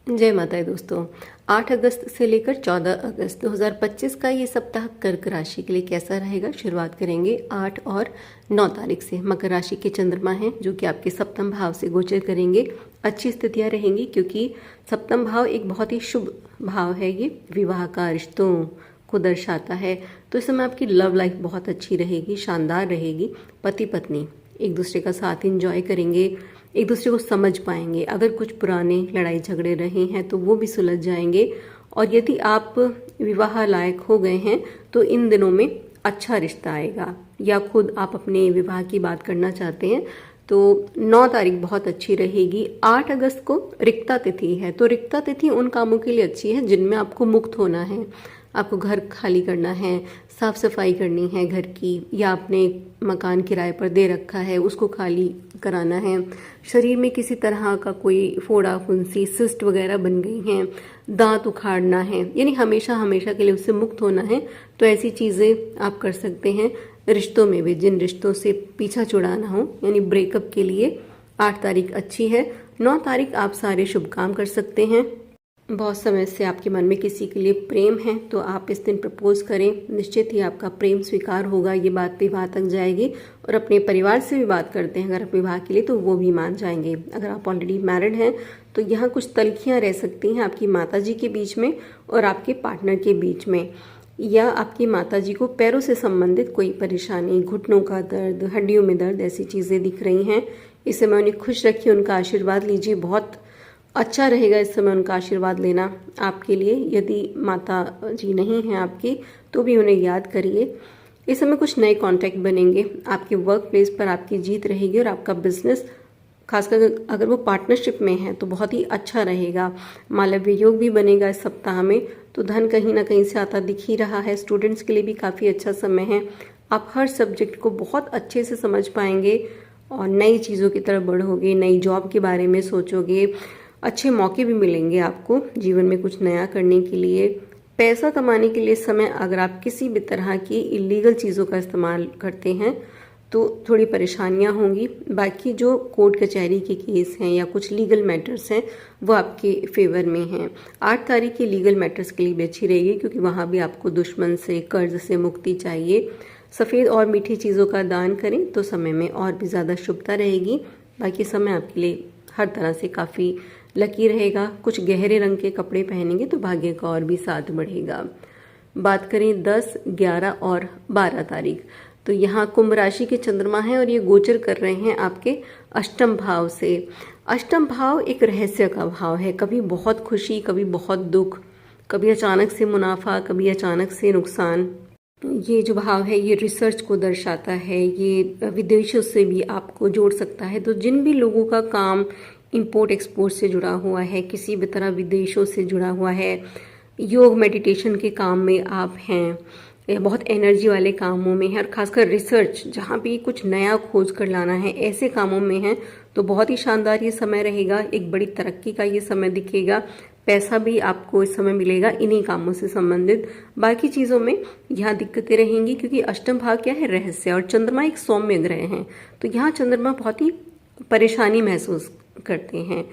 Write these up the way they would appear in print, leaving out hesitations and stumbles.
जय माता दी दोस्तों। 8 अगस्त से लेकर 14 अगस्त 2025 का ये सप्ताह कर्क राशि के लिए कैसा रहेगा, शुरुआत करेंगे 8 और 9 तारीख से। मकर राशि के चंद्रमा हैं जो कि आपके सप्तम भाव से गोचर करेंगे। अच्छी स्थितियां रहेंगी क्योंकि सप्तम भाव एक बहुत ही शुभ भाव है। ये विवाह का, रिश्तों को दर्शाता है। तो इस समय आपकी लव लाइफ बहुत अच्छी रहेगी, शानदार रहेगी। पति पत्नी एक दूसरे का साथ इंजॉय करेंगे, एक दूसरे को समझ पाएंगे। अगर कुछ पुराने लड़ाई झगड़े रहे हैं तो वो भी सुलझ जाएंगे। और यदि आप विवाह लायक हो गए हैं तो इन दिनों में अच्छा रिश्ता आएगा, या खुद आप अपने विवाह की बात करना चाहते हैं तो 9 तारीख बहुत अच्छी रहेगी। 8 अगस्त को रिक्ता तिथि है, तो रिक्ता तिथि उन कामों के लिए अच्छी है जिनमें आपको मुक्त होना है। आपको घर खाली करना है, साफ सफाई करनी है घर की, या आपने मकान किराए पर दे रखा है उसको खाली कराना है। शरीर में किसी तरह का कोई फोड़ा फुंसी, सिस्ट वगैरह बन गई हैं, दांत उखाड़ना है, यानी हमेशा हमेशा के लिए उससे मुक्त होना है। तो ऐसी चीज़ें आप कर सकते हैं। रिश्तों में भी जिन रिश्तों से पीछा छुड़ाना हो, यानी ब्रेकअप के लिए 8 तारीख अच्छी है। 9 तारीख आप सारे शुभ काम कर सकते हैं। बहुत समय से आपके मन में किसी के लिए प्रेम है तो आप इस दिन प्रपोज करें, निश्चित ही आपका प्रेम स्वीकार होगा। ये बात विवाह तक जाएगी। और अपने परिवार से भी बात करते हैं अगर आप विवाह के लिए तो वो भी मान जाएंगे। अगर आप ऑलरेडी मैरिड हैं तो यहाँ कुछ तल्खियाँ रह सकती हैं आपकी माताजी के बीच में और आपके पार्टनर के बीच में, या आपकी माताजी को पैरों से संबंधित कोई परेशानी, घुटनों का दर्द, हड्डियों में दर्द, ऐसी चीज़ें दिख रही हैं। इस समय उन्हें खुश रखिए, उनका आशीर्वाद लीजिए। बहुत अच्छा रहेगा इस समय उनका आशीर्वाद लेना आपके लिए। यदि माता जी नहीं हैं आपकी तो भी उन्हें याद करिए। इस समय कुछ नए कॉन्टैक्ट बनेंगे, आपके वर्क प्लेस पर आपकी जीत रहेगी और आपका बिजनेस, खासकर अगर वो पार्टनरशिप में है तो बहुत ही अच्छा रहेगा। मालव्य योग भी बनेगा इस सप्ताह में, तो धन कहीं ना कहीं से आता दिख ही रहा है। स्टूडेंट्स के लिए भी काफ़ी अच्छा समय है। आप हर सब्जेक्ट को बहुत अच्छे से समझ पाएंगे और नई चीज़ों की तरफ बढ़ोगे, नई जॉब के बारे में सोचोगे। अच्छे मौके भी मिलेंगे आपको जीवन में कुछ नया करने के लिए। पैसा कमाने के लिए समय अगर आप किसी भी तरह की इलीगल चीज़ों का इस्तेमाल करते हैं तो थोड़ी परेशानियां होंगी। बाकी जो कोर्ट कचहरी के केस हैं या कुछ लीगल मैटर्स हैं वो आपके फेवर में हैं। 8 तारीख की लीगल मैटर्स के लिए भी अच्छी रहेगी क्योंकि वहाँ भी आपको दुश्मन से, कर्ज से मुक्ति चाहिए। सफ़ेद और मीठी चीज़ों का दान करें तो समय में और भी ज़्यादा शुभता रहेगी। बाकी समय आपके लिए हर तरह से काफ़ी लकी रहेगा। कुछ गहरे रंग के कपड़े पहनेंगे तो भाग्य का और भी साथ बढ़ेगा। बात करें 10, 11 और 12 तारीख, तो यहाँ कुंभ राशि के चंद्रमा हैं और ये गोचर कर रहे हैं आपके अष्टम भाव से। अष्टम भाव एक रहस्य का भाव है। कभी बहुत खुशी, कभी बहुत दुख, कभी अचानक से मुनाफा, कभी अचानक से नुकसान। ये जो भाव है ये रिसर्च को दर्शाता है, ये विदेशों से भी आपको जोड़ सकता है। तो जिन भी लोगों का काम इंपोर्ट एक्सपोर्ट से जुड़ा हुआ है, किसी भी तरह विदेशों से जुड़ा हुआ है, योग मेडिटेशन के काम में आप हैं, या बहुत एनर्जी वाले कामों में है, और खासकर रिसर्च जहाँ भी कुछ नया खोज कर लाना है, ऐसे कामों में है तो बहुत ही शानदार ये समय रहेगा। एक बड़ी तरक्की का ये समय दिखेगा। पैसा भी आपको इस समय मिलेगा इन्हीं कामों से संबंधित। बाकी चीज़ों में यहाँ दिक्कतें रहेंगी क्योंकि अष्टम भाव क्या है, रहस्य, और चंद्रमा एक सौम्य ग्रह हैं तो यहाँ चंद्रमा बहुत ही परेशानी महसूस करते हैं।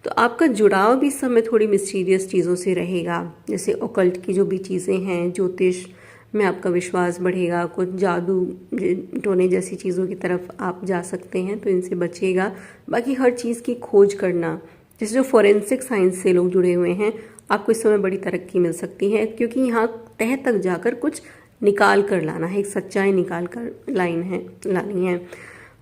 तो आपका जुड़ाव भी इस समय थोड़ी मिस्टीरियस चीज़ों से रहेगा, जैसे ओकल्ट की जो भी चीज़ें हैं, ज्योतिष में आपका विश्वास बढ़ेगा। कुछ जादू टोने जैसी चीज़ों की तरफ आप जा सकते हैं तो इनसे बचिएगा। बाकी हर चीज़ की खोज करना, जैसे जो फॉरेंसिक साइंस से लोग जुड़े हुए हैं, आपको इस समय बड़ी तरक्की मिल सकती है क्योंकि यहाँ तह तक जाकर कुछ निकाल कर लाना है, एक सच्चाई निकाल कर लानी है।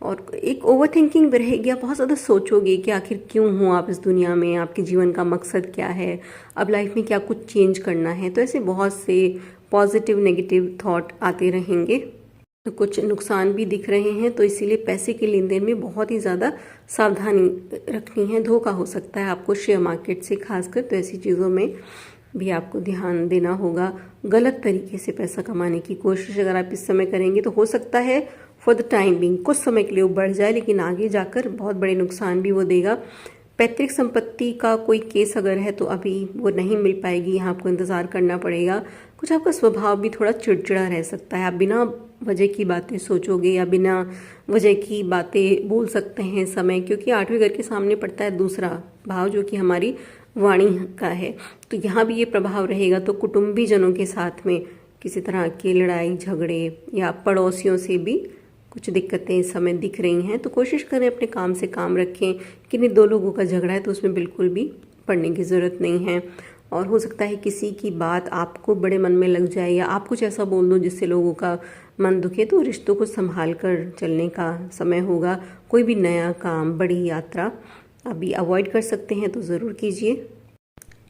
और एक ओवर थिंकिंग भी रहेगी। आप बहुत ज़्यादा सोचोगे कि आखिर क्यों हो आप इस दुनिया में, आपके जीवन का मकसद क्या है, अब लाइफ में क्या कुछ चेंज करना है। तो ऐसे बहुत से पॉजिटिव नेगेटिव थॉट आते रहेंगे। तो कुछ नुकसान भी दिख रहे हैं तो इसीलिए पैसे के लेन देन में बहुत ही ज़्यादा सावधानी रखनी है। धोखा हो सकता है आपको शेयर मार्केट से खासकर, तो ऐसी चीज़ों में भी आपको ध्यान देना होगा। गलत तरीके से पैसा कमाने की कोशिश अगर आप इस समय करेंगे तो हो सकता है फॉर द टाइम बिंग कुछ समय के लिए वो बढ़ जाए, लेकिन आगे जाकर बहुत बड़े नुकसान भी वो देगा। पैतृक संपत्ति का कोई केस अगर है तो अभी वो नहीं मिल पाएगी, यहाँ आपको इंतज़ार करना पड़ेगा। कुछ आपका स्वभाव भी थोड़ा चिड़चिड़ा रह सकता है, आप बिना वजह की बातें सोचोगे या बिना वजह की बातें बोल सकते हैं समय, क्योंकि 8वें घर के सामने पड़ता है दूसरा भाव जो कि हमारी वाणी का है। तो यहाँ भी ये प्रभाव रहेगा। तो कुटुंबी जनों के साथ में किसी तरह की लड़ाई झगड़े या पड़ोसियों से भी कुछ दिक्कतें इस समय दिख रही हैं। तो कोशिश करें अपने काम से काम रखें। किन्हीं दो लोगों का झगड़ा है तो उसमें बिल्कुल भी पड़ने की ज़रूरत नहीं है। और हो सकता है किसी की बात आपको बड़े मन में लग जाए या आप कुछ ऐसा बोल दो जिससे लोगों का मन दुखे। तो रिश्तों को संभाल कर चलने का समय होगा। कोई भी नया काम, बड़ी यात्रा अभी अवॉइड कर सकते हैं तो ज़रूर कीजिए।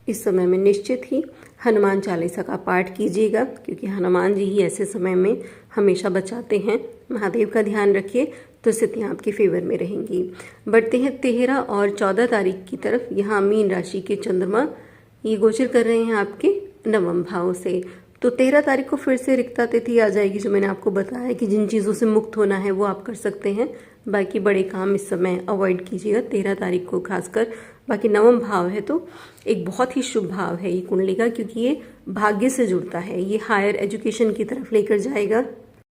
इस समय में निश्चित ही हनुमान चालीसा का पाठ कीजिएगा, क्योंकि हनुमान जी ही ऐसे समय में हमेशा बचाते हैं। महादेव का ध्यान रखिए तो स्थितियाँ आपके फेवर में रहेंगी। बढ़ते हैं 13 और 14 तारीख की तरफ। यहाँ मीन राशि के चंद्रमा ये गोचर कर रहे हैं आपके नवम भाव से। तो 13 तारीख को फिर से रिक्ता तिथि आ जाएगी, जो मैंने आपको बताया कि जिन चीज़ों से मुक्त होना है वो आप कर सकते हैं। बाकी बड़े काम इस समय अवॉइड कीजिएगा 13 तारीख को खासकर। बाकी नवम भाव है तो एक बहुत ही शुभ भाव है ये कुंडली का, क्योंकि ये भाग्य से जुड़ता है, ये हायर एजुकेशन की तरफ लेकर जाएगा।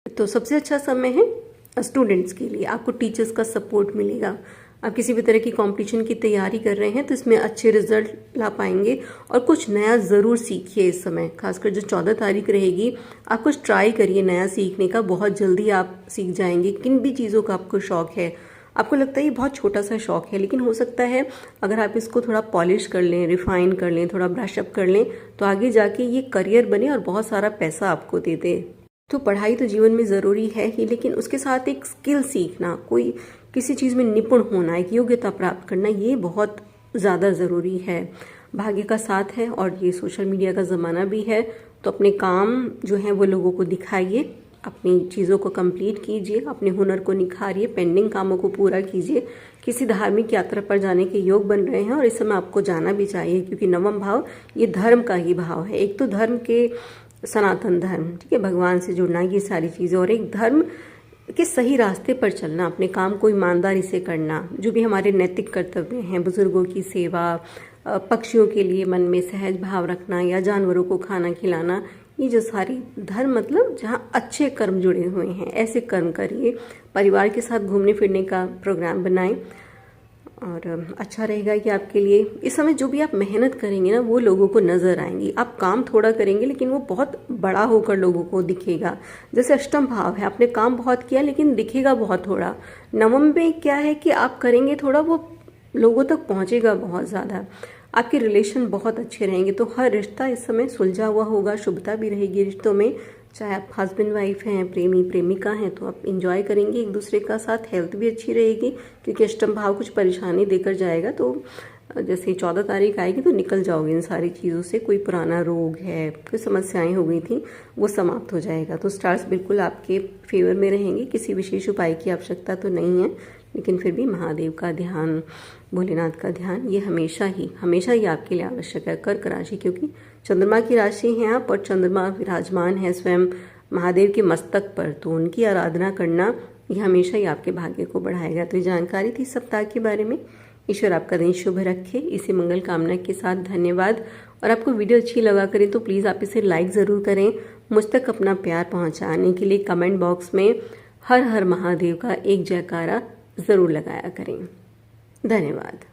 तो सबसे अच्छा समय है स्टूडेंट्स के लिए। आपको टीचर्स का सपोर्ट मिलेगा। आप किसी भी तरह की कंपटीशन की तैयारी कर रहे हैं तो इसमें अच्छे रिजल्ट ला पाएंगे। और कुछ नया ज़रूर सीखिए इस समय, खासकर जो 14 तारीख रहेगी। आप कुछ ट्राई करिए नया सीखने का, बहुत जल्दी आप सीख जाएंगे। किन भी चीज़ों का आपको शौक है, आपको लगता है ये बहुत छोटा सा शौक है, लेकिन हो सकता है अगर आप इसको थोड़ा पॉलिश कर लें, रिफाइन कर लें, थोड़ा ब्रशअप कर लें तो आगे जाके ये करियर बने और बहुत सारा पैसा आपको दे दे। तो पढ़ाई तो जीवन में ज़रूरी है ही, लेकिन उसके साथ एक स्किल सीखना, कोई किसी चीज़ में निपुण होना, एक योग्यता प्राप्त करना, ये बहुत ज़्यादा ज़रूरी है। भाग्य का साथ है और ये सोशल मीडिया का ज़माना भी है। तो अपने काम जो हैं वो लोगों को दिखाइए, अपनी चीज़ों को कंप्लीट कीजिए, अपने हुनर को निखारिए, पेंडिंग कामों को पूरा कीजिए। किसी धार्मिक यात्रा पर जाने के योग बन रहे हैं और इस समय आपको जाना भी चाहिए, क्योंकि नवम भाव ये धर्म का ही भाव है। एक तो धर्म के सनातन धर्म, ठीक है, भगवान से जुड़ना, ये सारी चीज़ें, और एक धर्म के सही रास्ते पर चलना, अपने काम को ईमानदारी से करना, जो भी हमारे नैतिक कर्तव्य हैं, बुजुर्गों की सेवा, पक्षियों के लिए मन में सहज भाव रखना या जानवरों को खाना खिलाना, ये जो सारी धर्म मतलब जहाँ अच्छे कर्म जुड़े हुए हैं, ऐसे कर्म करिए। परिवार के साथ घूमने फिरने का प्रोग्राम बनाएं और अच्छा रहेगा कि आपके लिए इस समय जो भी आप मेहनत करेंगे ना वो लोगों को नज़र आएंगी। आप काम थोड़ा करेंगे लेकिन वो बहुत बड़ा होकर लोगों को दिखेगा। जैसे अष्टम भाव है, आपने काम बहुत किया लेकिन दिखेगा बहुत थोड़ा। नवम में क्या है कि आप करेंगे थोड़ा, वो लोगों तक पहुंचेगा बहुत ज़्यादा। आपके रिलेशन बहुत अच्छे रहेंगे। तो हर रिश्ता इस समय सुलझा हुआ होगा, शुभता भी रहेगी रिश्तों में। चाहे आप हस्बैंड वाइफ हैं, प्रेमी प्रेमिका हैं, तो आप इंजॉय करेंगे एक दूसरे का साथ। हेल्थ भी अच्छी रहेगी, क्योंकि अष्टम भाव कुछ परेशानी देकर जाएगा। तो जैसे 14 तारीख आएगी तो निकल जाओगे इन सारी चीज़ों से। कोई पुराना रोग है, कोई समस्याएं हो गई थी, वो समाप्त हो जाएगा। तो स्टार्स बिल्कुल आपके फेवर में रहेंगे। किसी विशेष उपाय की आवश्यकता तो नहीं है, लेकिन फिर भी महादेव का ध्यान, भोलेनाथ का ध्यान, ये हमेशा ही आपके लिए आवश्यक है। कर्क राशि, क्योंकि चंद्रमा की राशि हैं आप और चंद्रमा विराजमान है स्वयं महादेव के मस्तक पर, तो उनकी आराधना करना ये हमेशा ही आपके भाग्य को बढ़ाएगा। तो ये जानकारी थी सप्ताह के बारे में। ईश्वर आपका दिन शुभ रखे, इसी मंगल कामना के साथ धन्यवाद। और आपको वीडियो अच्छी लगा करें तो प्लीज़ आप इसे लाइक ज़रूर करें। मुझ तक अपना प्यार पहुंचाने के लिए कमेंट बॉक्स में हर हर महादेव का एक जयकारा ज़रूर लगाया करें। धन्यवाद।